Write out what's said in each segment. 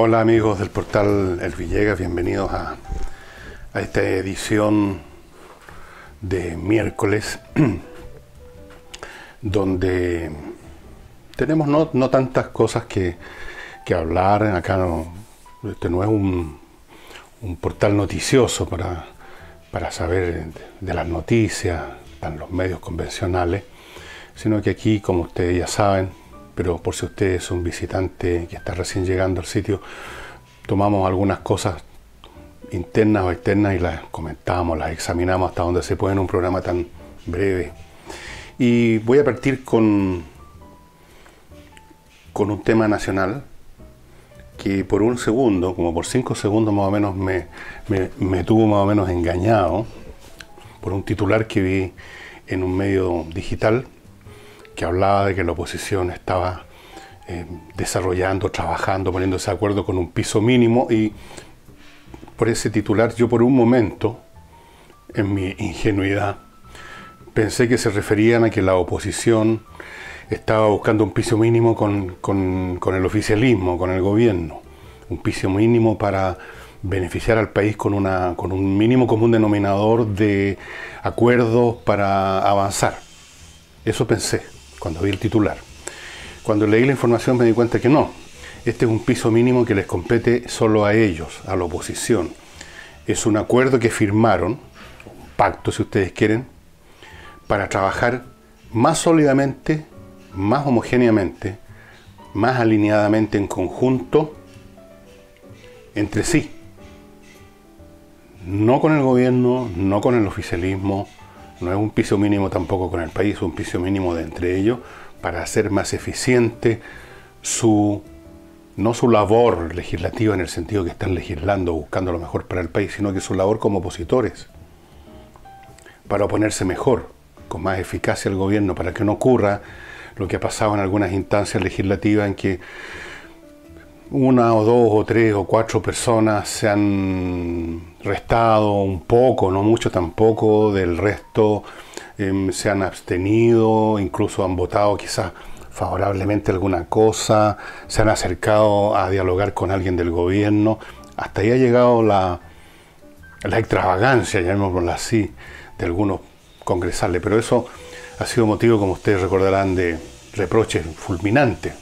Hola amigos del portal El Villegas, bienvenidos a esta edición de miércoles donde tenemos no tantas cosas que hablar. Acá este no es un portal noticioso para saber de las noticias en los medios convencionales, sino que aquí, como ustedes ya saben, pero por si usted es un visitante que está recién llegando al sitio, tomamos algunas cosas internas o externas y las comentamos, las examinamos hasta donde se puede en un programa tan breve. Y voy a partir con un tema nacional que por un segundo, como por 5 segundos más o menos, me tuvo más o menos engañado por un titular que vi en un medio digital que hablaba de que la oposición estaba desarrollando, trabajando, poniéndose de acuerdo con un piso mínimo, y por ese titular yo por un momento, en mi ingenuidad, pensé que se referían a que la oposición estaba buscando un piso mínimo con el oficialismo, con el gobierno, un piso mínimo para beneficiar al país con un mínimo común denominador de acuerdos para avanzar. Eso pensé cuando vi el titular. Cuando leí la información me di cuenta que no. Este es un piso mínimo que les compete solo a ellos, a la oposición. Es un acuerdo que firmaron, un pacto si ustedes quieren, para trabajar más sólidamente, más homogéneamente, más alineadamente en conjunto entre sí. No con el gobierno, no con el oficialismo. No es un piso mínimo tampoco con el país, es un piso mínimo de entre ellos para hacer más eficiente no su labor legislativa en el sentido que están legislando, buscando lo mejor para el país, sino que su labor como opositores, para oponerse mejor, con más eficacia al gobierno, para que no ocurra lo que ha pasado en algunas instancias legislativas en que una o dos o tres o cuatro personas se han restado un poco, no mucho tampoco, del resto se han abstenido, incluso han votado quizás favorablemente alguna cosa, se han acercado a dialogar con alguien del gobierno. Hasta ahí ha llegado la extravagancia, llamémoslo así, de algunos congresales, pero eso ha sido motivo, como ustedes recordarán, de reproches fulminantes.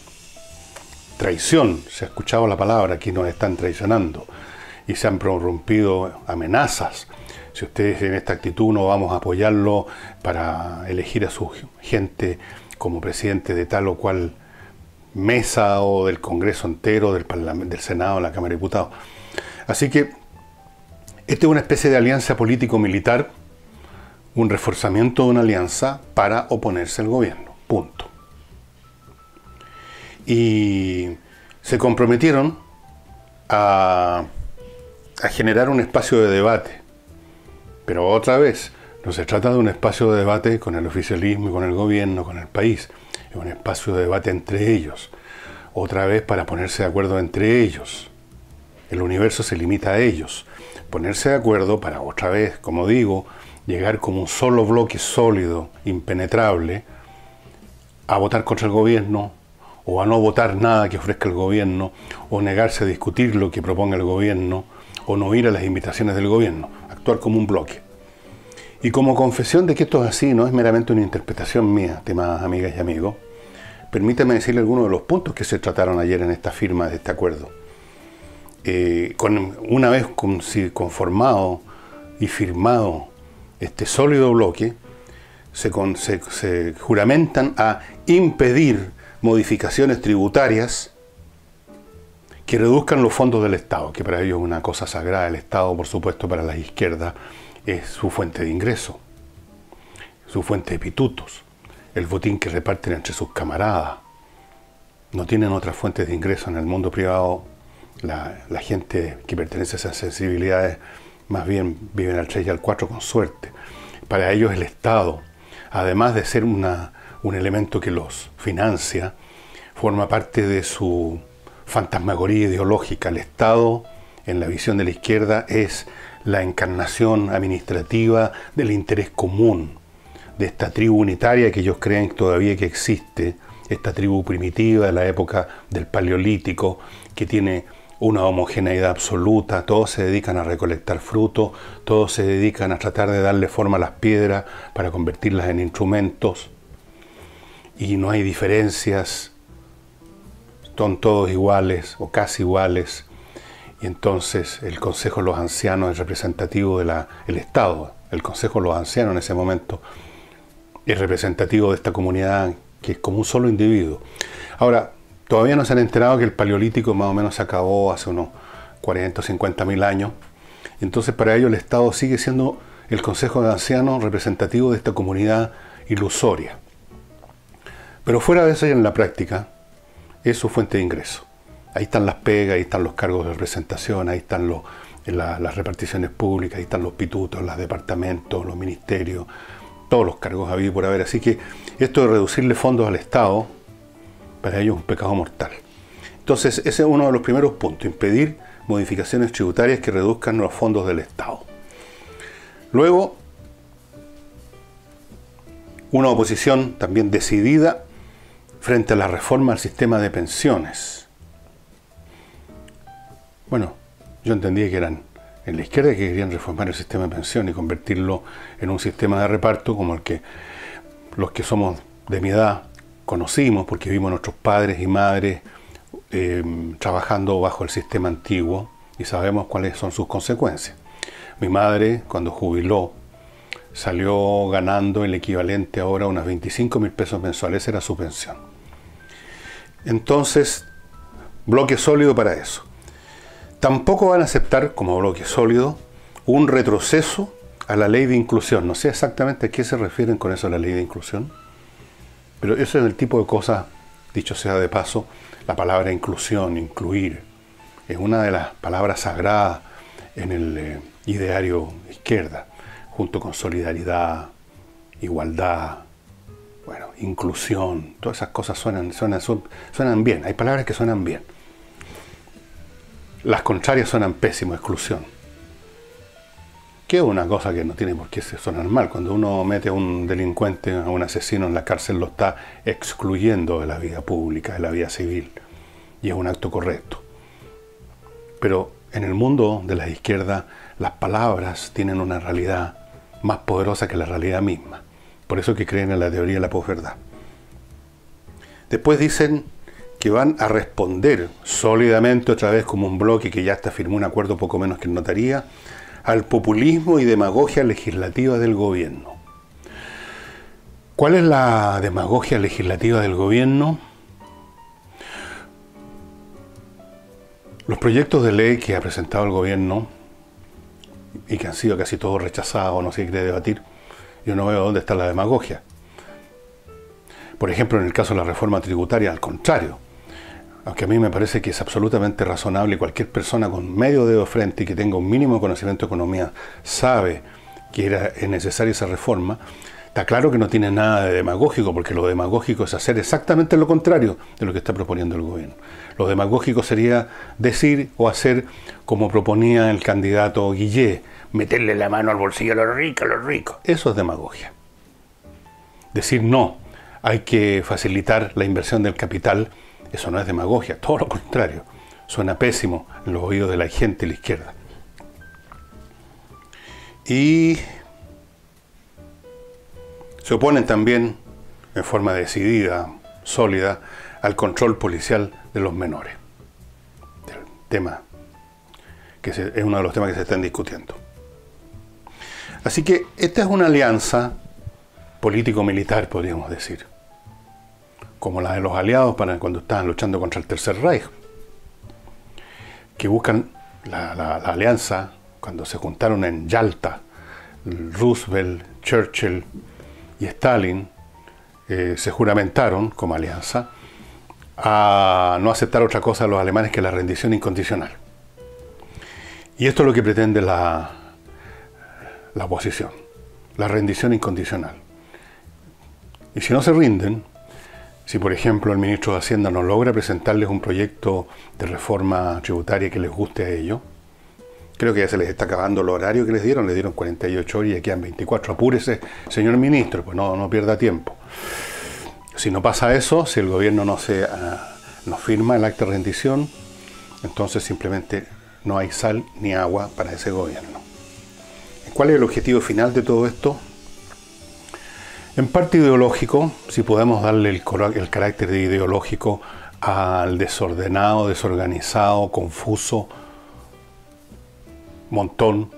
Traición, se ha escuchado la palabra, aquí nos están traicionando y se han prorrumpido amenazas. Si ustedes en esta actitud no vamos a apoyarlo para elegir a su gente como presidente de tal o cual mesa o del Congreso entero, del Parlamento, del Senado, de la Cámara de Diputados. Así que esta es una especie de alianza político-militar, un reforzamiento de una alianza para oponerse al gobierno, punto. Y se comprometieron a generar un espacio de debate. Pero otra vez, no se trata de un espacio de debate con el oficialismo y con el gobierno, con el país. Es un espacio de debate entre ellos. Otra vez para ponerse de acuerdo entre ellos. El universo se limita a ellos. Ponerse de acuerdo para otra vez, como digo, llegar como un solo bloque sólido, impenetrable, a votar contra el gobierno, o a no votar nada que ofrezca el gobierno, o negarse a discutir lo que proponga el gobierno, o no ir a las invitaciones del gobierno, actuar como un bloque. Y como confesión de que esto es así, no es meramente una interpretación mía, estimadas amigas y amigos, permítame decirle algunos de los puntos que se trataron ayer en esta firma de este acuerdo. Una vez conformado y firmado este sólido bloque, se juramentan a impedir modificaciones tributarias que reduzcan los fondos del Estado, que para ellos es una cosa sagrada. El Estado, por supuesto, para las izquierdas es su fuente de ingreso, su fuente de pitutos, el botín que reparten entre sus camaradas. No tienen otras fuentes de ingreso en el mundo privado. La gente que pertenece a esas sensibilidades más bien viven al 3 y al 4 con suerte. Para ellos el Estado, además de ser un elemento que los financia, forma parte de su fantasmagoría ideológica. El Estado, en la visión de la izquierda, es la encarnación administrativa del interés común, de esta tribu unitaria que ellos creen todavía que existe, esta tribu primitiva de la época del Paleolítico, que tiene una homogeneidad absoluta, todos se dedican a recolectar frutos, todos se dedican a tratar de darle forma a las piedras para convertirlas en instrumentos, y no hay diferencias, son todos iguales o casi iguales, y entonces el Consejo de los Ancianos es representativo del Estado. El Consejo de los Ancianos en ese momento es representativo de esta comunidad que es como un solo individuo. Ahora, todavía no se han enterado que el Paleolítico más o menos se acabó hace unos 40 o 50 mil años. Entonces para ellos el Estado sigue siendo el Consejo de Ancianos representativo de esta comunidad ilusoria. Pero fuera de eso y en la práctica, es su fuente de ingreso. Ahí están las pegas, ahí están los cargos de representación, ahí están las reparticiones públicas, ahí están los pitutos, los departamentos, los ministerios, todos los cargos habidos por haber. Así que esto de reducirle fondos al Estado, para ellos es un pecado mortal. Entonces ese es uno de los primeros puntos, impedir modificaciones tributarias que reduzcan los fondos del Estado. Luego, una oposición también decidida frente a la reforma al sistema de pensiones. Bueno, yo entendí que eran en la izquierda que querían reformar el sistema de pensiones y convertirlo en un sistema de reparto como el que los que somos de mi edad conocimos, porque vimos a nuestros padres y madres trabajando bajo el sistema antiguo y sabemos cuáles son sus consecuencias. Mi madre, cuando jubiló, salió ganando el equivalente ahora a unos 25.000 pesos mensuales, era su pensión. Entonces, bloque sólido para eso. Tampoco van a aceptar, como bloque sólido, un retroceso a la ley de inclusión. No sé exactamente a qué se refieren con eso, la ley de inclusión, pero eso es el tipo de cosas, dicho sea de paso, la palabra inclusión, incluir, es una de las palabras sagradas en el ideario de izquierda, junto con solidaridad, igualdad, bueno, inclusión, todas esas cosas suenan bien, hay palabras que suenan bien. Las contrarias suenan pésimo, exclusión. Que es una cosa que no tiene por qué sonar mal. Cuando uno mete a un delincuente, a un asesino en la cárcel, lo está excluyendo de la vida pública, de la vida civil. Y es un acto correcto. Pero en el mundo de la izquierda, las palabras tienen una realidad más poderosa que la realidad misma. Por eso que creen en la teoría de la posverdad. Después dicen que van a responder sólidamente, otra vez como un bloque que ya hasta firmó un acuerdo poco menos que en notaría, al populismo y demagogia legislativa del gobierno. ¿Cuál es la demagogia legislativa del gobierno? Los proyectos de ley que ha presentado el gobierno y que han sido casi todos rechazados, no se quiere debatir, yo no veo dónde está la demagogia. Por ejemplo, en el caso de la reforma tributaria, al contrario, aunque a mí me parece que es absolutamente razonable, cualquier persona con medio dedo de frente y que tenga un mínimo conocimiento de economía sabe que es necesaria esa reforma, está claro que no tiene nada de demagógico, porque lo demagógico es hacer exactamente lo contrario de lo que está proponiendo el gobierno. Lo demagógico sería decir o hacer como proponía el candidato Guillé, meterle la mano al bolsillo a los ricos. Eso es demagogia. Decir no, hay que facilitar la inversión del capital. Eso no es demagogia, todo lo contrario. Suena pésimo en los oídos de la gente de la izquierda. Y se oponen también, en forma decidida, sólida, al control policial de los menores. El tema, que es uno de los temas que se están discutiendo. Así que esta es una alianza político-militar, podríamos decir, como la de los aliados para cuando estaban luchando contra el Tercer Reich, que buscan la alianza cuando se juntaron en Yalta, Roosevelt, Churchill y Stalin, se juramentaron como alianza a no aceptar otra cosa a los alemanes que la rendición incondicional. Y esto es lo que pretende la oposición, la rendición incondicional. Y si no se rinden, si por ejemplo el ministro de Hacienda no logra presentarles un proyecto de reforma tributaria que les guste a ellos, creo que ya se les está acabando el horario que les dieron 48 horas y ya quedan 24, apúrese señor ministro, pues no pierda tiempo. Si no pasa eso, si el gobierno no firma el acta de rendición, entonces simplemente no hay sal ni agua para ese gobierno. ¿Cuál es el objetivo final de todo esto? En parte ideológico, si podemos darle el carácter de ideológico al desordenado, desorganizado, confuso montón,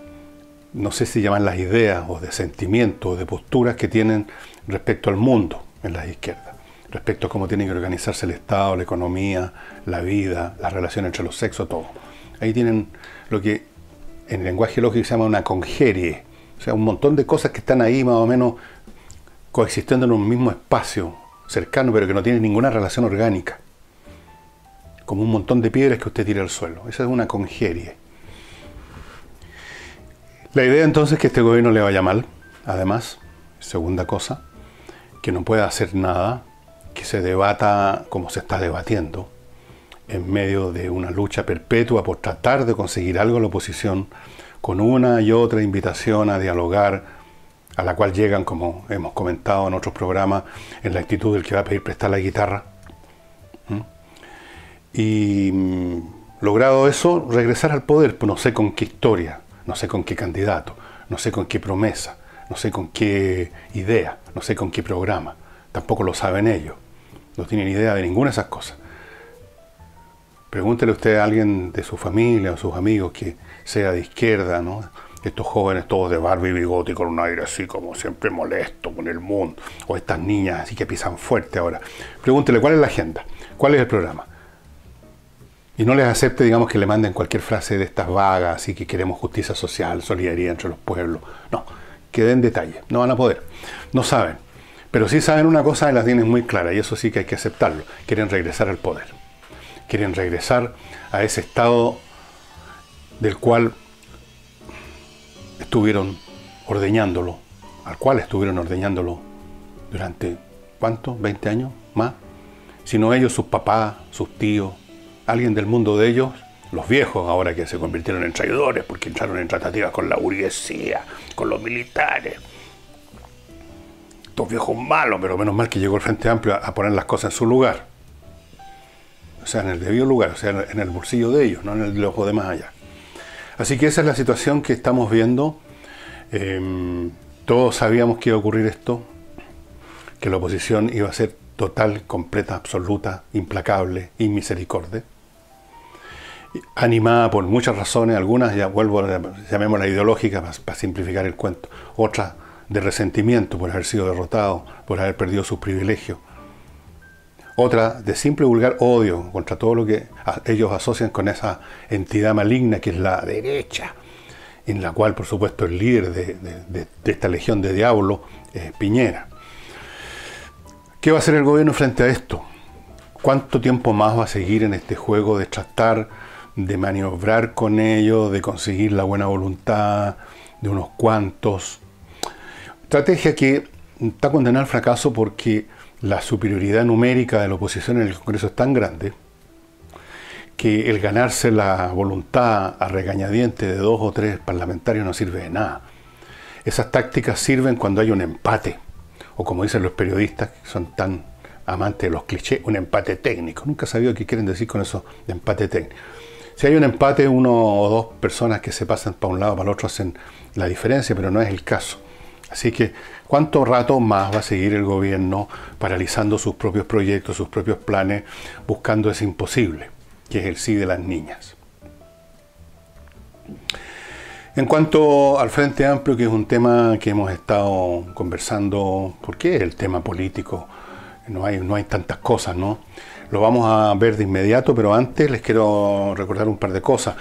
no sé si llaman las ideas o de sentimientos o de posturas que tienen respecto al mundo en las izquierdas, respecto a cómo tiene que organizarse el Estado, la economía, la vida, las relaciones entre los sexos, todo. Ahí tienen lo que en el lenguaje lógico se llama una congerie, o sea, un montón de cosas que están ahí más o menos coexistiendo en un mismo espacio cercano, pero que no tienen ninguna relación orgánica. Como un montón de piedras que usted tira al suelo. Esa es una congerie. La idea entonces es que este gobierno le vaya mal, además, segunda cosa, que no pueda hacer nada, que se debata como se está debatiendo, en medio de una lucha perpetua por tratar de conseguir algo a la oposición, con una y otra invitación a dialogar, a la cual llegan, como hemos comentado en otros programas, en la actitud del que va a pedir prestar la guitarra. Y logrado eso, regresar al poder, pues no sé con qué historia, no sé con qué candidato, no sé con qué promesa, no sé con qué idea, no sé con qué programa. Tampoco lo saben ellos, no tienen idea de ninguna de esas cosas. Pregúntele usted a alguien de su familia o sus amigos que sea de izquierda, ¿no? Estos jóvenes todos de barba y bigote y con un aire así como siempre molesto con el mundo, o estas niñas así que pisan fuerte ahora. Pregúntele cuál es la agenda, cuál es el programa. Y no les acepte, digamos, que le manden cualquier frase de estas vagas, así que queremos justicia social, solidaridad entre los pueblos. No, que den detalle, no van a poder, no saben. Pero sí saben una cosa y la tienen muy clara, y eso sí que hay que aceptarlo. Quieren regresar al poder. Quieren regresar a ese estado del cual estuvieron ordeñándolo, al cual estuvieron ordeñándolo durante, ¿cuánto? ¿20 años más? Si no ellos, sus papás, sus tíos, alguien del mundo de ellos, los viejos ahora que se convirtieron en traidores porque entraron en tratativas con la burguesía, con los militares. Estos viejos malos, pero menos mal que llegó el Frente Amplio a poner las cosas en su lugar. O sea, en el debido lugar, o sea, en el bolsillo de ellos, no en el de los de más allá. Así que esa es la situación que estamos viendo. Todos sabíamos que iba a ocurrir esto, que la oposición iba a ser total, completa, absoluta, implacable, inmisericordia. Animada por muchas razones, algunas, ya vuelvo a llamémosla ideológica para simplificar el cuento, otras de resentimiento por haber sido derrotado, por haber perdido sus privilegios. Otra de simple vulgar odio contra todo lo que ellos asocian con esa entidad maligna que es la derecha, en la cual, por supuesto, el líder de esta legión de diablos es Piñera. ¿Qué va a hacer el gobierno frente a esto? ¿Cuánto tiempo más va a seguir en este juego de tratar de maniobrar con ellos, de conseguir la buena voluntad de unos cuantos? Estrategia que está condenada al fracaso porque la superioridad numérica de la oposición en el Congreso es tan grande que el ganarse la voluntad a regañadientes de 2 o 3 parlamentarios no sirve de nada. Esas tácticas sirven cuando hay un empate, o como dicen los periodistas, que son tan amantes de los clichés, un empate técnico. Nunca he sabido qué quieren decir con eso de empate técnico. Si hay un empate, 1 o 2 personas que se pasan para un lado o para el otro hacen la diferencia, pero no es el caso. Así que, ¿cuánto rato más va a seguir el gobierno paralizando sus propios proyectos, sus propios planes, buscando ese imposible, que es el sí de las niñas? En cuanto al Frente Amplio, que es un tema que hemos estado conversando, porque es el tema político, no hay tantas cosas, ¿no? Lo vamos a ver de inmediato, pero antes les quiero recordar un par de cosas.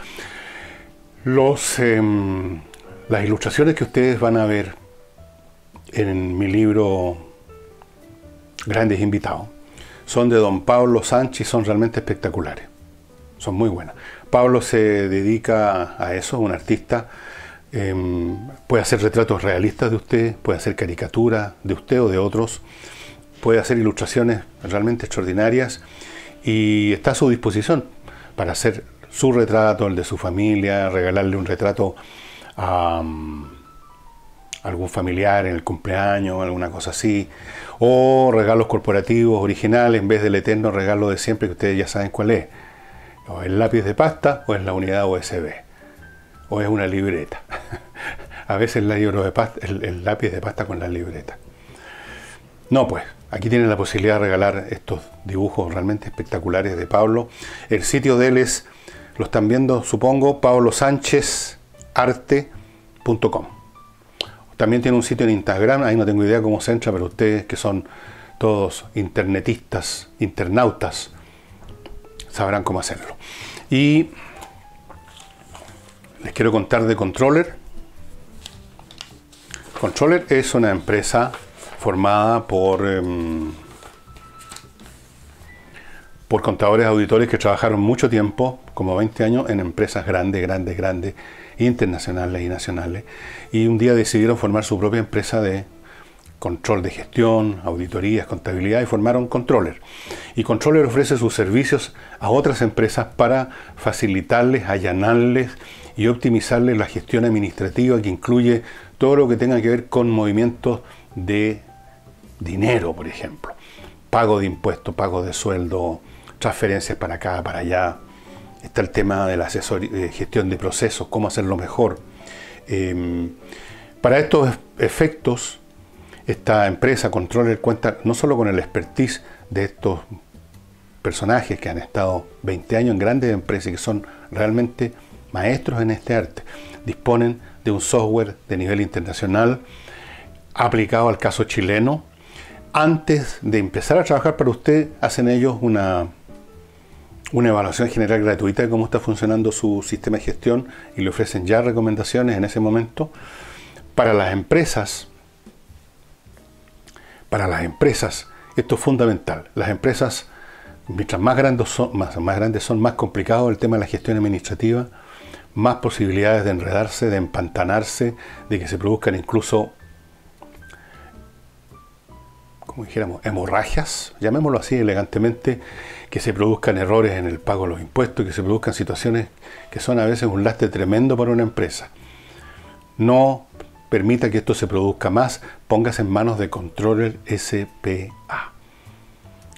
Las ilustraciones que ustedes van a ver en mi libro Grandes Invitados son de don Pablo Sánchez y son realmente espectaculares. Son muy buenas. Pablo se dedica a eso, es un artista. Puede hacer retratos realistas de usted, puede hacer caricaturas de usted o de otros, puede hacer ilustraciones realmente extraordinarias y está a su disposición para hacer su retrato, el de su familia, regalarle un retrato a algún familiar en el cumpleaños, alguna cosa así, o regalos corporativos originales en vez del eterno regalo de siempre que ustedes ya saben cuál es. O es lápiz de pasta o es la unidad USB. O es una libreta. A veces el lápiz de pasta con la libreta. No, pues, aquí tienen la posibilidad de regalar estos dibujos realmente espectaculares de Pablo. El sitio de él es, lo están viendo, supongo, pablosanchezarte.com. También tiene un sitio en Instagram, ahí no tengo idea cómo se entra, pero ustedes que son todos internetistas, internautas, sabrán cómo hacerlo. Y les quiero contar de Controller. Controller es una empresa formada por contadores auditores que trabajaron mucho tiempo, como 20 años, en empresas grandes, internacionales y nacionales. Y un día decidieron formar su propia empresa de control de gestión, auditorías, contabilidad, y formaron Controller. Y Controller ofrece sus servicios a otras empresas para facilitarles, allanarles y optimizarles la gestión administrativa, que incluye todo lo que tenga que ver con movimientos de dinero, por ejemplo. Pago de impuestos, pago de sueldo, transferencias para acá, para allá. Está el tema de la asesoría, gestión de procesos, cómo hacerlo mejor. Para estos efectos, esta empresa Controller cuenta no solo con el expertise de estos personajes que han estado 20 años en grandes empresas y que son realmente maestros en este arte. Disponen de un software de nivel internacional aplicado al caso chileno. Antes de empezar a trabajar para usted, hacen ellos una evaluación general gratuita de cómo está funcionando su sistema de gestión y le ofrecen ya recomendaciones en ese momento. Para las empresas, esto es fundamental. Las empresas, mientras más grandes son, más complicado el tema de la gestión administrativa, más posibilidades de enredarse, de empantanarse, de que se produzcan incluso, como dijéramos, hemorragias, llamémoslo así elegantemente, que se produzcan errores en el pago de los impuestos, que se produzcan situaciones que son a veces un lastre tremendo para una empresa. No permita que esto se produzca más, póngase en manos de Controller S.p.A.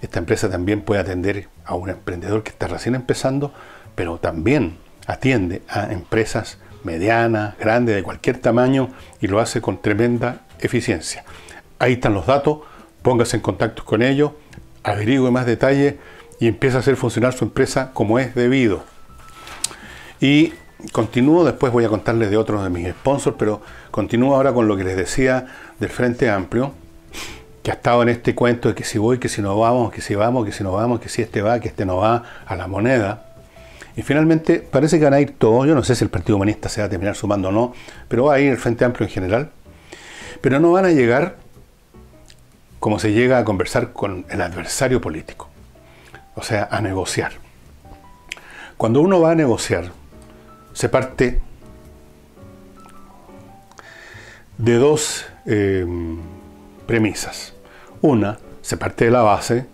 Esta empresa también puede atender a un emprendedor que está recién empezando, pero también atiende a empresas medianas, grandes, de cualquier tamaño, y lo hace con tremenda eficiencia. Ahí están los datos, póngase en contacto con ellos, averigüe más detalles y empiece a hacer funcionar su empresa como es debido. Y continúo, después voy a contarles de otros de mis sponsors, pero continúo ahora con lo que les decía del Frente Amplio, que ha estado en este cuento de que si voy, que si no vamos, que si vamos, que si no vamos, que si este va, que este no va, a la moneda. Y finalmente parece que van a ir todos. Yo no sé si el Partido Humanista se va a terminar sumando o no, pero va a ir el Frente Amplio en general. Pero no van a llegar como se llega a conversar con el adversario político, o sea, a negociar. Cuando uno va a negociar, se parte de dos premisas. Una, se parte de la base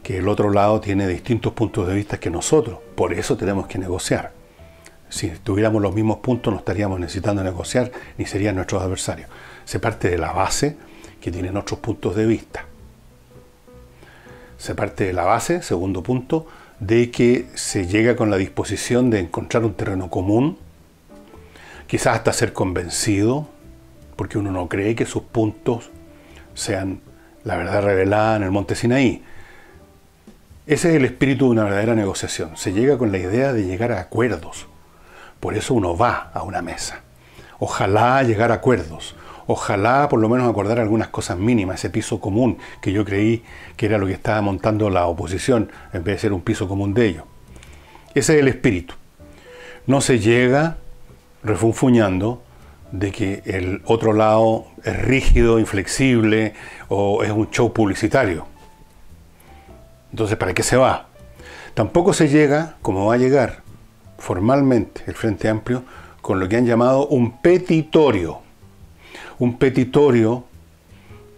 que el otro lado tiene distintos puntos de vista que nosotros, por eso tenemos que negociar. Si tuviéramos los mismos puntos no estaríamos necesitando negociar, ni serían nuestros adversarios. Se parte de la base que tienen otros puntos de vista. Se parte de la base, segundo punto, de que se llega con la disposición de encontrar un terreno común, quizás hasta ser convencido, porque uno no cree que sus puntos sean la verdad revelada en el monte Sinaí. Ese es el espíritu de una verdadera negociación. Se llega con la idea de llegar a acuerdos. Por eso uno va a una mesa. Ojalá llegar a acuerdos. Ojalá por lo menos acordar algunas cosas mínimas, ese piso común que yo creí que era lo que estaba montando la oposición, en vez de ser un piso común de ellos. Ese es el espíritu. No se llega refunfuñando de que el otro lado es rígido, inflexible o es un show publicitario. Entonces, ¿para qué se va? Tampoco se llega, como va a llegar formalmente el Frente Amplio, con lo que han llamado un petitorio. Un petitorio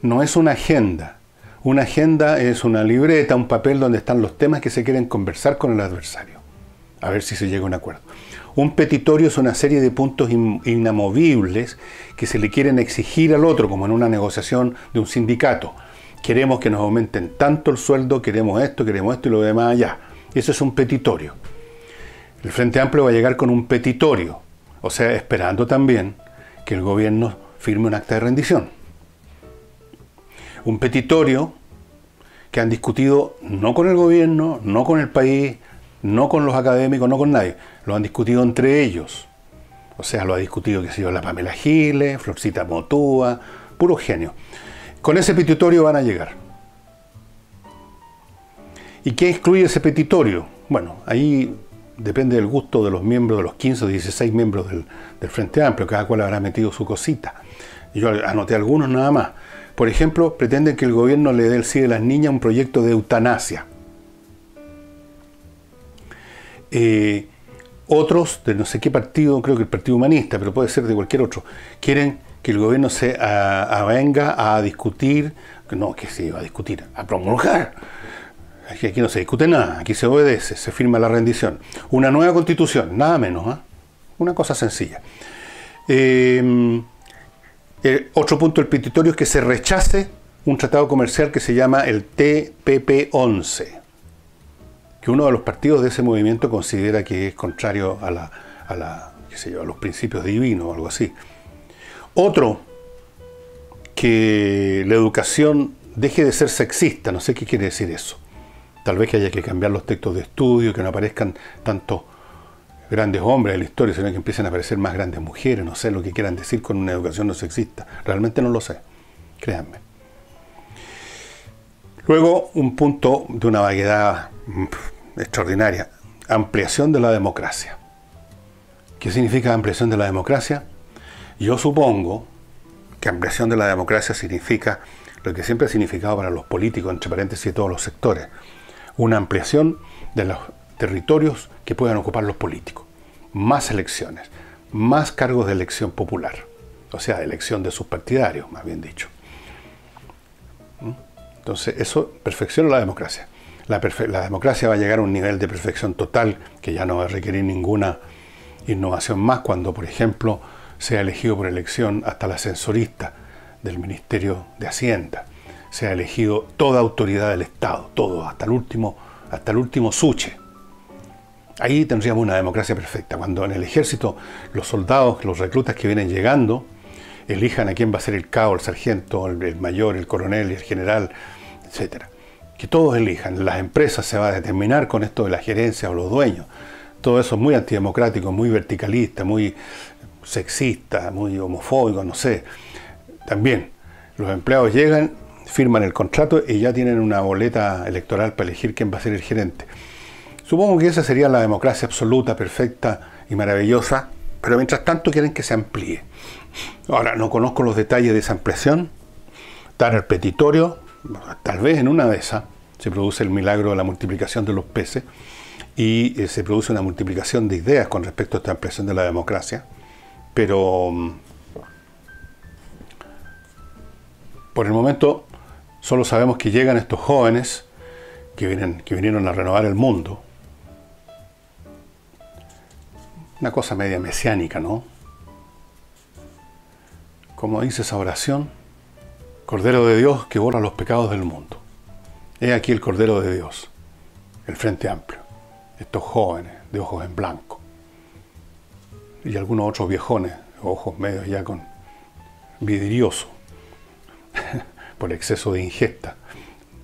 no es una agenda. Una agenda es una libreta, un papel donde están los temas que se quieren conversar con el adversario. A ver si se llega a un acuerdo. Un petitorio es una serie de puntos inamovibles que se le quieren exigir al otro, como en una negociación de un sindicato. Queremos que nos aumenten tanto el sueldo, queremos esto y lo demás allá. Eso es un petitorio. El Frente Amplio va a llegar con un petitorio, o sea, esperando también que el gobierno firme un acta de rendición. Un petitorio que han discutido no con el gobierno, no con el país, no con los académicos, no con nadie. Lo han discutido entre ellos. O sea, lo ha discutido, qué sé yo, la Pamela Giles, Florcita Motúa, puro genio. Con ese petitorio van a llegar. ¿Y qué excluye ese petitorio? Bueno, ahí depende del gusto de los miembros, de los 15 o 16 miembros del Frente Amplio, cada cual habrá metido su cosita. Yo anoté algunos nada más. Por ejemplo, pretenden que el gobierno le dé el sí de las niñas a un proyecto de eutanasia. Otros, de no sé qué partido, creo que el Partido Humanista, pero puede ser de cualquier otro, quieren que el gobierno se avenga a discutir, no, que se va a discutir, a promulgar. Aquí no se discute nada, aquí se obedece, se firma la rendición. Una nueva constitución, nada menos, ¿eh? Una cosa sencilla. Otro punto del petitorio es que se rechace un tratado comercial que se llama el TPP-11, que uno de los partidos de ese movimiento considera que es contrario a los principios divinos o algo así. Otro, que la educación deje de ser sexista, no sé qué quiere decir eso. Tal vez que haya que cambiar los textos de estudio, que no aparezcan tantos grandes hombres en la historia, sino que empiecen a aparecer más grandes mujeres. No sé lo que quieran decir con una educación no sexista. Realmente no lo sé, créanme. Luego, un punto de una vaguedad extraordinaria. Ampliación de la democracia. ¿Qué significa ampliación de la democracia? Yo supongo que ampliación de la democracia significa lo que siempre ha significado para los políticos, entre paréntesis, de todos los sectores. Una ampliación de los territorios que puedan ocupar los políticos. Más elecciones, más cargos de elección popular. O sea, de elección de sus partidarios, más bien dicho. Entonces, eso perfecciona la democracia. La democracia va a llegar a un nivel de perfección total que ya no va a requerir ninguna innovación más cuando, por ejemplo, sea elegido por elección hasta el ascensorista del Ministerio de Hacienda. Sea elegido toda autoridad del Estado, todo, hasta el último suche. Ahí tendríamos una democracia perfecta, cuando en el ejército los soldados, los reclutas que vienen llegando, elijan a quién va a ser el cabo, el sargento, el mayor, el coronel, el general, etc. Que todos elijan. En las empresas se va a determinar con esto de la gerencia o los dueños. Todo eso es muy antidemocrático, muy verticalista, muy sexista, muy homofóbico, no sé. También los empleados llegan, firman el contrato y ya tienen una boleta electoral para elegir quién va a ser el gerente. Supongo que esa sería la democracia absoluta, perfecta y maravillosa, pero mientras tanto quieren que se amplíe. Ahora, no conozco los detalles de esa ampliación. Está en el petitorio, tal vez en una de esas se produce el milagro de la multiplicación de los peces y se produce una multiplicación de ideas con respecto a esta ampliación de la democracia, pero por el momento solo sabemos que llegan estos jóvenes que vinieron a renovar el mundo. Una cosa media mesiánica, ¿no? Como dice esa oración, Cordero de Dios que borra los pecados del mundo. He aquí el Cordero de Dios, el Frente Amplio, estos jóvenes de ojos en blanco y algunos otros viejones, ojos medios ya con vidrioso, por exceso de ingesta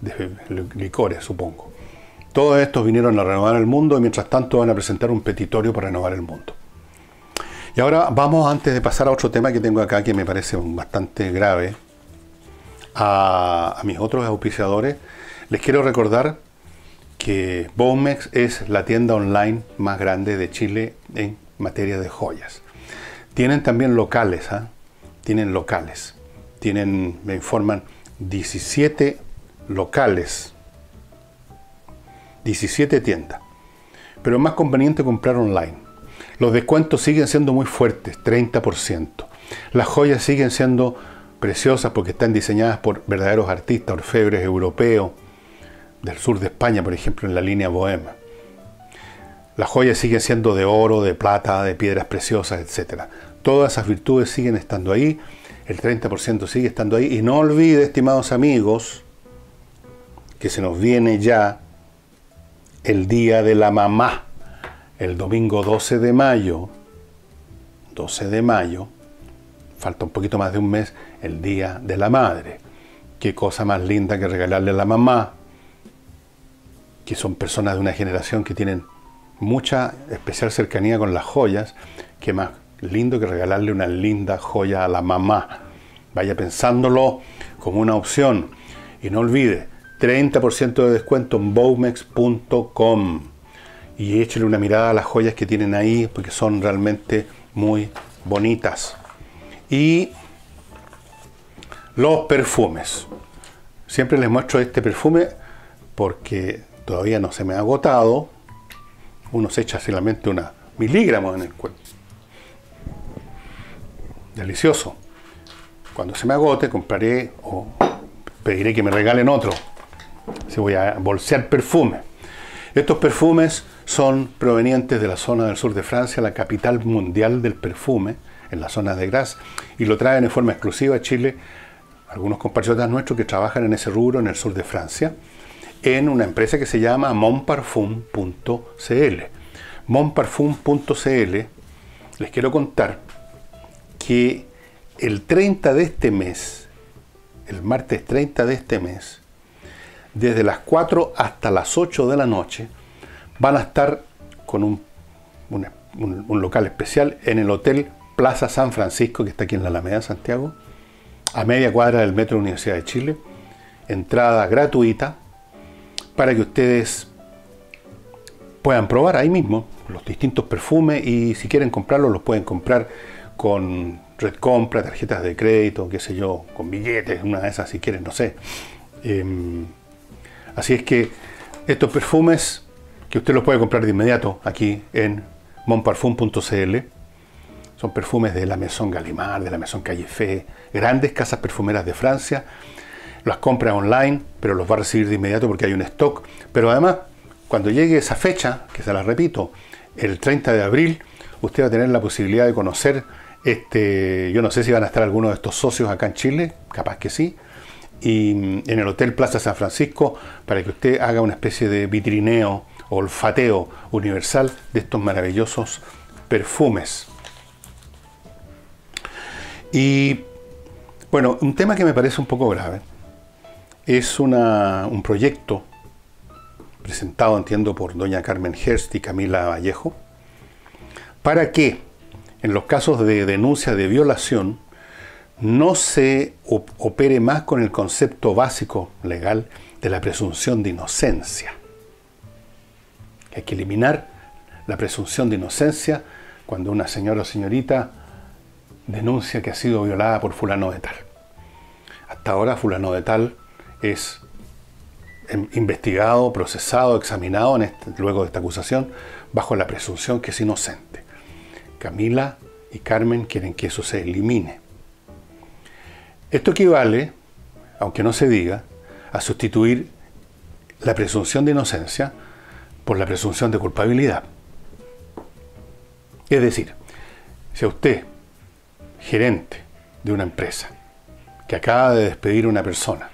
de licores, supongo. Todos estos vinieron a renovar el mundo y mientras tanto van a presentar un petitorio para renovar el mundo. Y ahora vamos, antes de pasar a otro tema que tengo acá que me parece bastante grave, a mis otros auspiciadores, les quiero recordar que Bowmex es la tienda online más grande de Chile en materia de joyas. Tienen también locales, tienen locales. Tienen, me informan, 17 locales, 17 tiendas. Pero es más conveniente comprar online. Los descuentos siguen siendo muy fuertes, 30%. Las joyas siguen siendo preciosas porque están diseñadas por verdaderos artistas, orfebres europeos, del sur de España, por ejemplo, en la línea Bohème. Las joyas siguen siendo de oro, de plata, de piedras preciosas, etc. Todas esas virtudes siguen estando ahí, el 30% sigue estando ahí. Y no olvide, estimados amigos, que se nos viene ya el Día de la Mamá. el domingo 12 de mayo, falta un poquito más de un mes, el Día de la Madre. Qué cosa más linda que regalarle a la mamá, que son personas de una generación que tienen mucha especial cercanía con las joyas. Qué más lindo que regalarle una linda joya a la mamá. Vaya pensándolo como una opción. Y no olvide, 30% de descuento en bowmex.com. Y échale una mirada a las joyas que tienen ahí, porque son realmente muy bonitas. Y los perfumes. Siempre les muestro este perfume porque todavía no se me ha agotado. Uno se echa solamente unos miligramos en el cuerpo. Delicioso. Cuando se me agote, compraré o pediré que me regalen otro. Si voy a bolsear perfume. Estos perfumes son provenientes de la zona del sur de Francia, la capital mundial del perfume, en la zona de Grasse, y lo traen en forma exclusiva a Chile algunos compatriotas nuestros que trabajan en ese rubro en el sur de Francia, en una empresa que se llama monparfum.cl. Monparfum.cl, les quiero contar que el 30 de este mes, el martes 30 de este mes, desde las 4 hasta las 8 de la noche, van a estar con un local especial en el Hotel Plaza San Francisco, que está aquí en la Alameda, Santiago, a media cuadra del Metro Universidad de Chile. Entrada gratuita para que ustedes puedan probar ahí mismo los distintos perfumes, y si quieren comprarlos, los pueden comprar con red compra, tarjetas de crédito, qué sé yo, con billetes, una de esas si quieren, no sé. Así es que estos perfumes que usted los puede comprar de inmediato aquí en monparfum.cl son perfumes de la Maison Gallimard, de la Maison Caillefé, grandes casas perfumeras de Francia. Las compra online, pero los va a recibir de inmediato porque hay un stock. Pero además, cuando llegue esa fecha, que se la repito, el 30 de abril, usted va a tener la posibilidad de conocer yo no sé si van a estar algunos de estos socios acá en Chile, capaz que sí, y en el Hotel Plaza San Francisco, para que usted haga una especie de vitrineo o olfateo universal de estos maravillosos perfumes. Y bueno, un tema que me parece un poco grave es un proyecto presentado, entiendo, por doña Carmen Herst y Camila Vallejo, para que en los casos de denuncia de violación no se opere más con el concepto básico legal de la presunción de inocencia. Hay que eliminar la presunción de inocencia cuando una señora o señorita denuncia que ha sido violada por fulano de tal. Hasta ahora fulano de tal es investigado, procesado, examinado luego de esta acusación bajo la presunción que es inocente. Camila y Carmen quieren que eso se elimine. Esto equivale, aunque no se diga, a sustituir la presunción de inocencia por la presunción de culpabilidad. Es decir, si a usted, gerente de una empresa, que acaba de despedir a una persona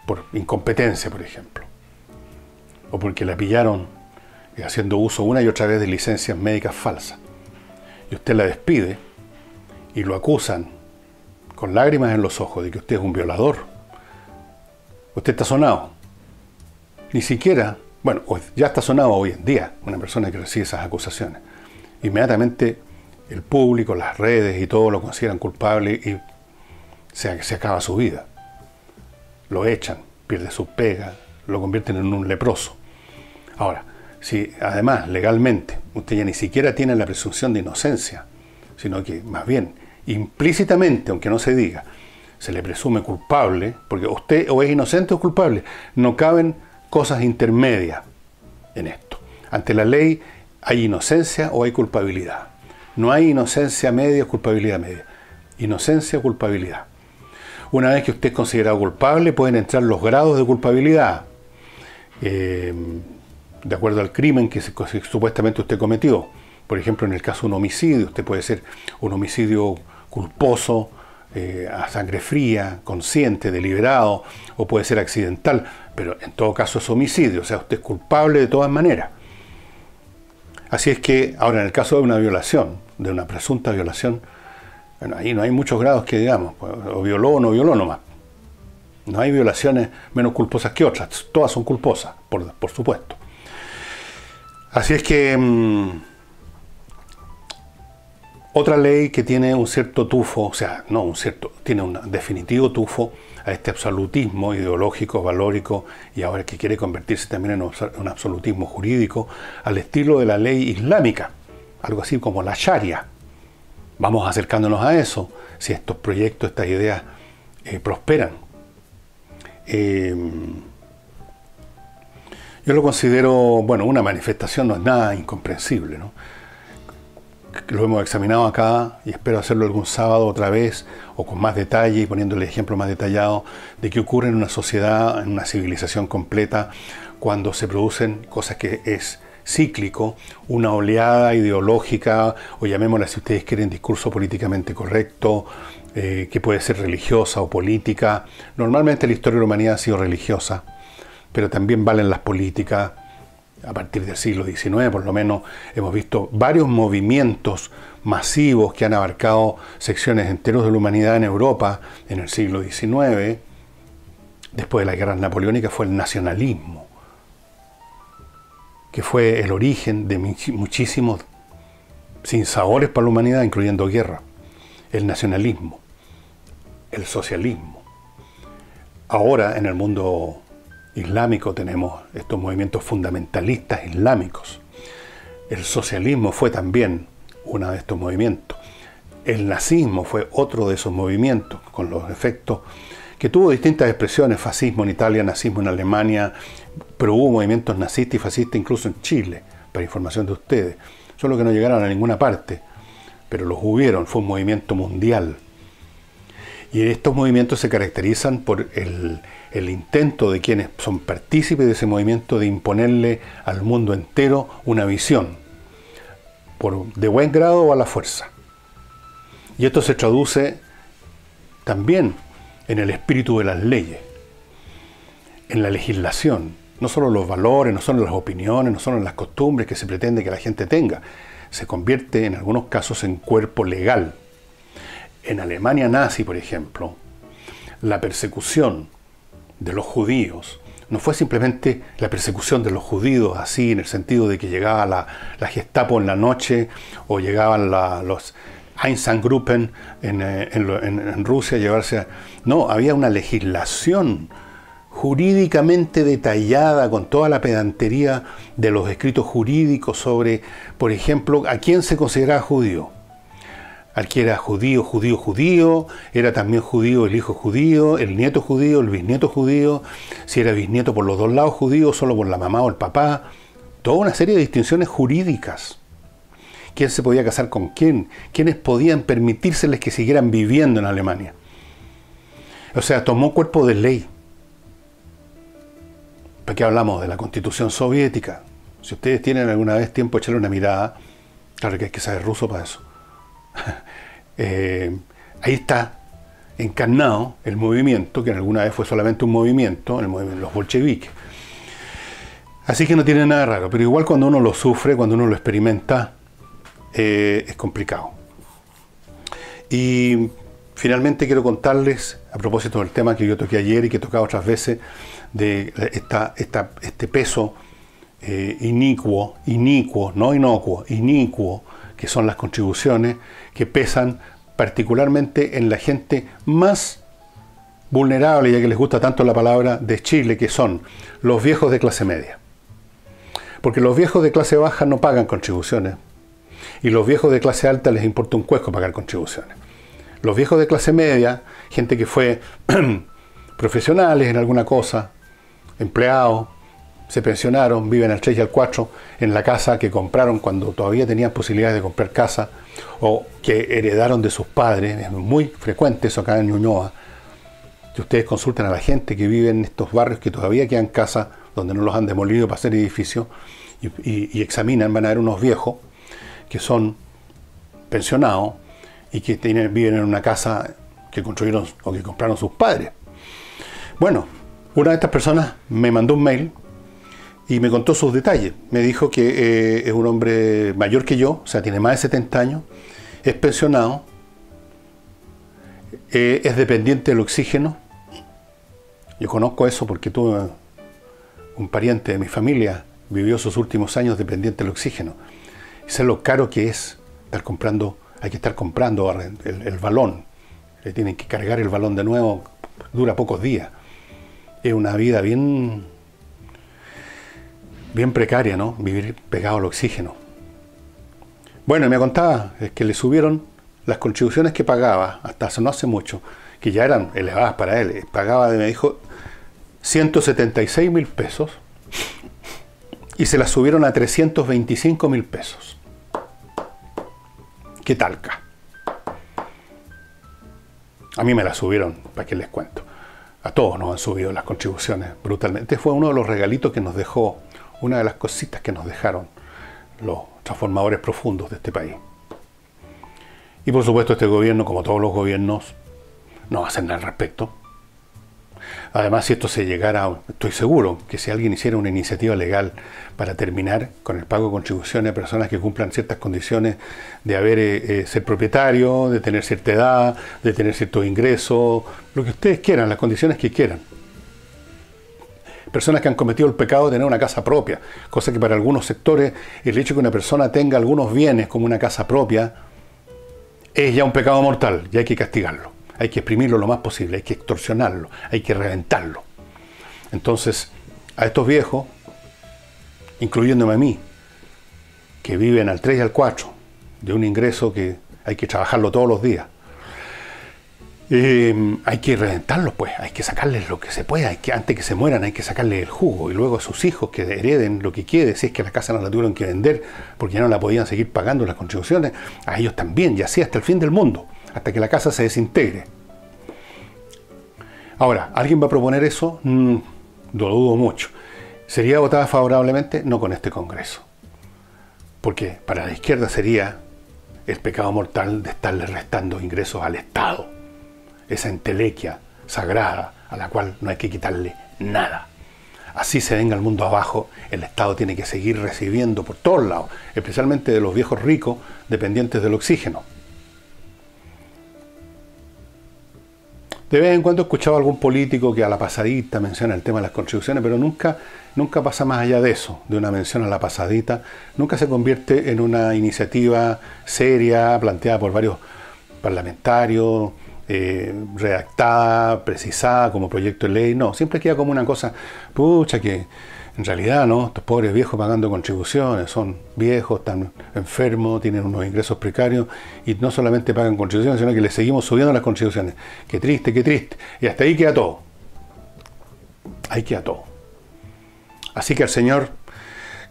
por incompetencia, por ejemplo, o porque la pillaron haciendo uso una y otra vez de licencias médicas falsas, y usted la despide y lo acusan con lágrimas en los ojos de que usted es un violador, usted está sonado. Ni siquiera, bueno, ya está sonado hoy en día una persona que recibe esas acusaciones. Inmediatamente el público, las redes y todo lo consideran culpable y se acaba su vida. Lo echan, pierde su pega, lo convierten en un leproso. Ahora, si además legalmente usted ya ni siquiera tiene la presunción de inocencia, sino que más bien implícitamente, aunque no se diga, se le presume culpable, porque usted o es inocente o culpable, no caben cosas intermedias en esto. Ante la ley hay inocencia o hay culpabilidad. No hay inocencia media o culpabilidad media. Inocencia o culpabilidad. Una vez que usted es considerado culpable, pueden entrar los grados de culpabilidad. De acuerdo al crimen que supuestamente usted cometió. Por ejemplo, en el caso de un homicidio, usted puede ser un homicidio culposo, a sangre fría, consciente, deliberado, o puede ser accidental, pero en todo caso es homicidio, o sea, usted es culpable de todas maneras. Así es que, ahora en el caso de una violación, de una presunta violación, bueno, ahí no hay muchos grados que digamos, pues, o violó o no violó nomás. No hay violaciones menos culposas que otras, todas son culposas, por supuesto. Así es que otra ley que tiene un cierto tufo, o sea, no un cierto, tiene un definitivo tufo a este absolutismo ideológico, valórico, y ahora que quiere convertirse también en un absolutismo jurídico, al estilo de la ley islámica, algo así como la Sharia. Vamos acercándonos a eso, si estos proyectos, estas ideas prosperan. Yo lo considero, bueno, una manifestación no es nada incomprensible, ¿no? Lo hemos examinado acá y espero hacerlo algún sábado otra vez o con más detalle y poniéndole ejemplo más detallado de qué ocurre en una sociedad, en una civilización completa cuando se producen cosas que es cíclico, una oleada ideológica o llamémosla si ustedes quieren discurso políticamente correcto, que puede ser religiosa o política. Normalmente la historia de la humanidad ha sido religiosa, pero también valen las políticas. A partir del siglo XIX, por lo menos, hemos visto varios movimientos masivos que han abarcado secciones enteras de la humanidad en Europa en el siglo XIX. Después de las guerras napoleónicas fue el nacionalismo, que fue el origen de muchísimos sinsabores para la humanidad, incluyendo guerra. El nacionalismo, el socialismo. Ahora, en el mundo islámico tenemos estos movimientos fundamentalistas islámicos. El socialismo fue también uno de estos movimientos. El nazismo fue otro de esos movimientos, con los efectos que tuvo distintas expresiones, fascismo en Italia, nazismo en Alemania, pero hubo movimientos nazistas y fascistas incluso en Chile, para información de ustedes. Solo que no llegaron a ninguna parte, pero los hubieron, fue un movimiento mundial. Y estos movimientos se caracterizan por el intento de quienes son partícipes de ese movimiento de imponerle al mundo entero una visión, de buen grado o a la fuerza. Y esto se traduce también en el espíritu de las leyes, en la legislación, no solo los valores, no solo las opiniones, no solo las costumbres que se pretende que la gente tenga, se convierte en algunos casos en cuerpo legal. En Alemania nazi, por ejemplo, la persecución de los judíos no fue simplemente la persecución de los judíos así en el sentido de que llegaba la Gestapo en la noche o llegaban los Einsatzgruppen en Rusia a llevarse No, había una legislación jurídicamente detallada con toda la pedantería de los escritos jurídicos sobre, por ejemplo, a quién se consideraba judío. Al que era judío, era también judío el hijo judío, el nieto judío, el bisnieto judío, si era bisnieto por los dos lados judío, solo por la mamá o el papá, toda una serie de distinciones jurídicas. ¿Quién se podía casar con quién? ¿Quiénes podían permitírseles que siguieran viviendo en Alemania? O sea, tomó cuerpo de ley. ¿Para qué hablamos de la Constitución soviética? Si ustedes tienen alguna vez tiempo de echarle una mirada, claro que hay que saber ruso para eso. Ahí está encarnado el movimiento, que en alguna vez fue solamente un movimiento, los bolcheviques. Así que no tiene nada raro, pero igual cuando uno lo sufre, cuando uno lo experimenta, es complicado. Y finalmente quiero contarles, a propósito del tema que yo toqué ayer y que he tocado otras veces, de este peso inicuo, no inocuo, inicuo, que son las contribuciones que pesan particularmente en la gente más vulnerable, ya que les gusta tanto la palabra, de Chile, que son los viejos de clase media. Porque los viejos de clase baja no pagan contribuciones y los viejos de clase alta les importa un cuesco pagar contribuciones. Los viejos de clase media, gente que fue profesionales en alguna cosa, empleados, se pensionaron, viven al 3 y al 4 en la casa que compraron cuando todavía tenían posibilidades de comprar casa o que heredaron de sus padres. Es muy frecuente eso acá en Ñuñoa. Si ustedes consultan a la gente que vive en estos barrios que todavía quedan casas donde no los han demolido para hacer edificios y examinan, van a ver unos viejos que son pensionados y que viven en una casa que construyeron o que compraron sus padres. Bueno, una de estas personas me mandó un mail y me contó sus detalles. Me dijo que es un hombre mayor que yo, o sea, tiene más de 70 años, es pensionado, es dependiente del oxígeno. Yo conozco eso porque tuve un pariente de mi familia, vivió sus últimos años dependiente del oxígeno. Y sé lo caro que es estar comprando, hay que estar comprando el balón. Le tienen que cargar el balón de nuevo, dura pocos días. Es una vida bien precaria, ¿no? Vivir pegado al oxígeno. Bueno, y me contaba es que le subieron las contribuciones que pagaba, hasta no hace mucho, que ya eran elevadas para él. Pagaba, me dijo, 176.000 pesos y se las subieron a 325.000 pesos. ¿Qué talca? A mí me las subieron, ¿para qué les cuento? A todos nos han subido las contribuciones brutalmente. Este fue uno de los regalitos que nos dejó, una de las cositas que nos dejaron los transformadores profundos de este país. Y por supuesto este gobierno, como todos los gobiernos, no hacen nada al respecto. Además, si esto se llegara, estoy seguro que si alguien hiciera una iniciativa legal para terminar con el pago de contribuciones a personas que cumplan ciertas condiciones de ser propietario, de tener cierta edad, de tener ciertos ingresos, lo que ustedes quieran, las condiciones que quieran. Personas que han cometido el pecado de tener una casa propia, cosa que para algunos sectores el hecho de que una persona tenga algunos bienes como una casa propia es ya un pecado mortal y hay que castigarlo. Hay que exprimirlo lo más posible, hay que extorsionarlo, hay que reventarlo. Entonces, a estos viejos, incluyéndome a mí, que viven al 3 y al 4, de un ingreso que hay que trabajarlo todos los días, hay que reventarlos, pues, hay que sacarles lo que se pueda, antes que se mueran hay que sacarles el jugo, y luego a sus hijos que hereden lo que quede, si es que la casa no la tuvieron que vender porque ya no la podían seguir pagando las contribuciones, a ellos también, y así hasta el fin del mundo, hasta que la casa se desintegre. Ahora, ¿alguien va a proponer eso? Lo dudo mucho. ¿Sería votada favorablemente? No con este Congreso. Porque para la izquierda sería el pecado mortal de estarle restando ingresos al Estado. Esa entelequia sagrada a la cual no hay que quitarle nada. Así se venga el mundo abajo, el Estado tiene que seguir recibiendo por todos lados, especialmente de los viejos ricos dependientes del oxígeno. De vez en cuando he escuchado a algún político que a la pasadita menciona el tema de las contribuciones, pero nunca pasa más allá de eso, de una mención a la pasadita. Nunca se convierte en una iniciativa seria, planteada por varios parlamentarios, redactada, precisada como proyecto de ley. No, siempre queda como una cosa, pucha, que en realidad, ¿no? Estos pobres viejos pagando contribuciones, son viejos, están enfermos, tienen unos ingresos precarios y no solamente pagan contribuciones, sino que les seguimos subiendo las contribuciones. Qué triste, qué triste. Y hasta ahí queda todo. Ahí queda todo. Así que al señor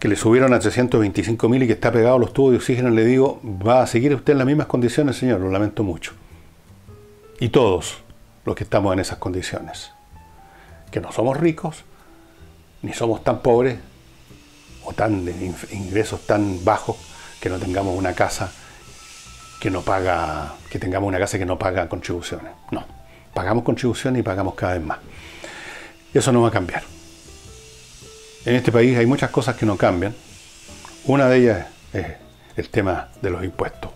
que le subieron a 325.000 y que está pegado a los tubos de oxígeno, le digo, va a seguir usted en las mismas condiciones, señor, lo lamento mucho. Y todos los que estamos en esas condiciones, que no somos ricos, ni somos tan pobres o tan de ingresos tan bajos que no tengamos una casa que no paga, que tengamos una casa que no paga contribuciones. No, pagamos contribuciones y pagamos cada vez más. Eso no va a cambiar. En este país hay muchas cosas que no cambian. Una de ellas es el tema de los impuestos,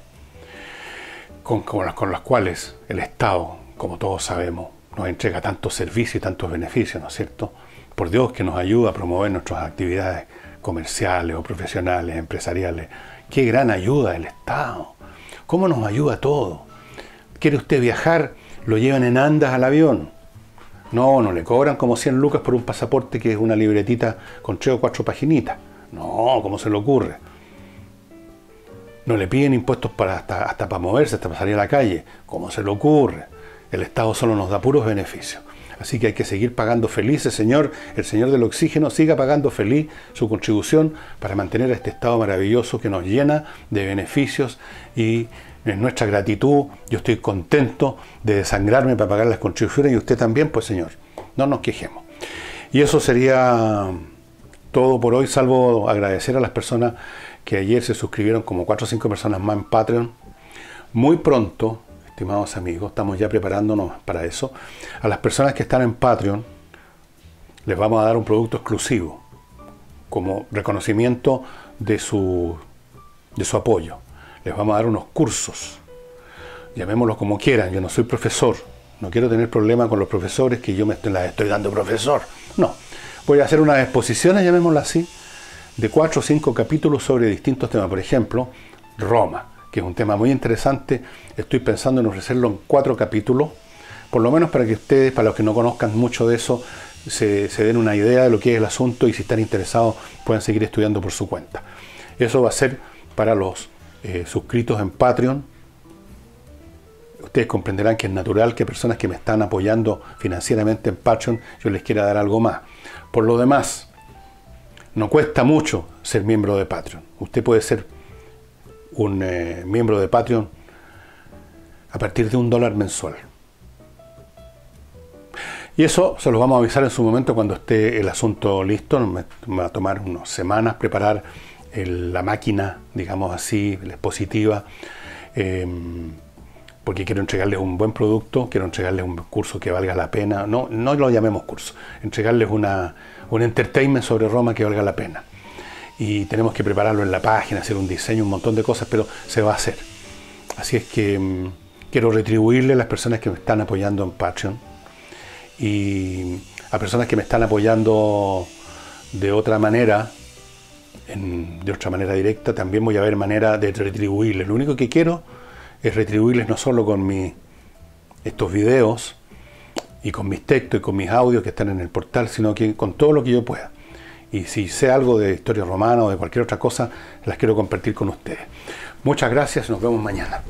con los cuales el Estado, como todos sabemos, nos entrega tantos servicios y tantos beneficios, ¿no es cierto? Por Dios que nos ayuda a promover nuestras actividades comerciales o profesionales, empresariales. ¡Qué gran ayuda el Estado! ¿Cómo nos ayuda todo? ¿Quiere usted viajar? Lo llevan en andas al avión. No le cobran como 100 lucas por un pasaporte que es una libretita con 3 o 4 paginitas. No, ¿cómo se le ocurre? No le piden impuestos hasta para moverse, hasta para salir a la calle. ¿Cómo se le ocurre? El Estado solo nos da puros beneficios. Así que hay que seguir pagando feliz, el señor del oxígeno, siga pagando feliz su contribución para mantener a este Estado maravilloso que nos llena de beneficios y en nuestra gratitud yo estoy contento de desangrarme para pagar las contribuciones y usted también, pues señor, no nos quejemos. Y eso sería todo por hoy, salvo agradecer a las personas que ayer se suscribieron, como 4 o 5 personas más en Patreon. Muy pronto, estimados amigos, estamos ya preparándonos para eso. A las personas que están en Patreon les vamos a dar un producto exclusivo. como reconocimiento de su apoyo. Les vamos a dar unos cursos, llamémoslos como quieran. Yo no soy profesor, no quiero tener problemas con los profesores que yo las estoy dando profesor. No, voy a hacer unas exposiciones, llamémoslas así, de 4 o 5 capítulos sobre distintos temas. Por ejemplo, Roma, que es un tema muy interesante. Estoy pensando en ofrecerlo en 4 capítulos, por lo menos para que ustedes, para los que no conozcan mucho de eso, se den una idea de lo que es el asunto, y si están interesados puedan seguir estudiando por su cuenta. Eso va a ser para los suscritos en Patreon. Ustedes comprenderán que es natural que personas que me están apoyando financieramente en Patreon, yo les quiera dar algo más. Por lo demás, no cuesta mucho ser miembro de Patreon. Usted puede ser un miembro de Patreon a partir de $1 mensual. Y eso se los vamos a avisar en su momento cuando esté el asunto listo. Me va a tomar unas semanas preparar la máquina, digamos así, la expositiva, porque quiero entregarles un buen producto, quiero entregarles un curso que valga la pena. No lo llamemos curso, entregarles un entertainment sobre Roma que valga la pena. Y tenemos que prepararlo en la página, hacer un diseño, un montón de cosas, pero se va a hacer. Así es que quiero retribuirle a las personas que me están apoyando en Patreon, y a personas que me están apoyando de otra manera, de otra manera directa, también voy a ver manera de retribuirles. Lo único que quiero es retribuirles no solo con estos videos y con mis textos y con mis audios que están en el portal, sino que con todo lo que yo pueda. Y si sé algo de historia romana o de cualquier otra cosa, las quiero compartir con ustedes. Muchas gracias, nos vemos mañana.